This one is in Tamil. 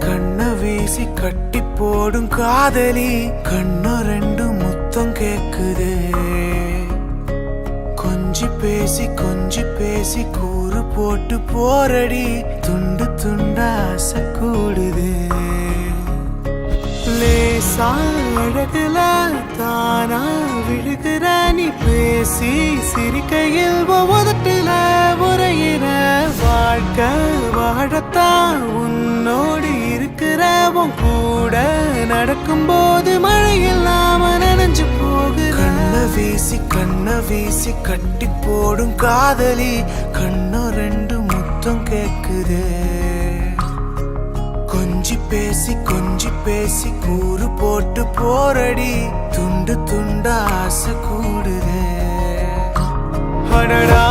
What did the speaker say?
கண்ண வீசி கட்டி போடும் காதலி கண்ணு ரெண்டு முத்தம் கேக்குது. கொஞ்சி பேசி கூறு போட்டு போரடி துண்டு துண்டா ஆசை கூடுது. லேசா அழகுல தானா விழுகிற நீ பேசி சிரிக்கையில் உதட்டுல உரையிற வாழ்க்கை வாழத்தான் உன்னோடு இருக்கிற உன் கூட நடக்கும்போது மழை இல்லாம நனைஞ்சு போகுற. கண்ண வீசி கட்டி போடும் காதலி கண்ணு ரெண்டு முத்தம் கேக்குது. கொஞ்சி பேசி கூறு போட்டு போரடி துண்டு துண்டா ஆசை கூடுது. அடடா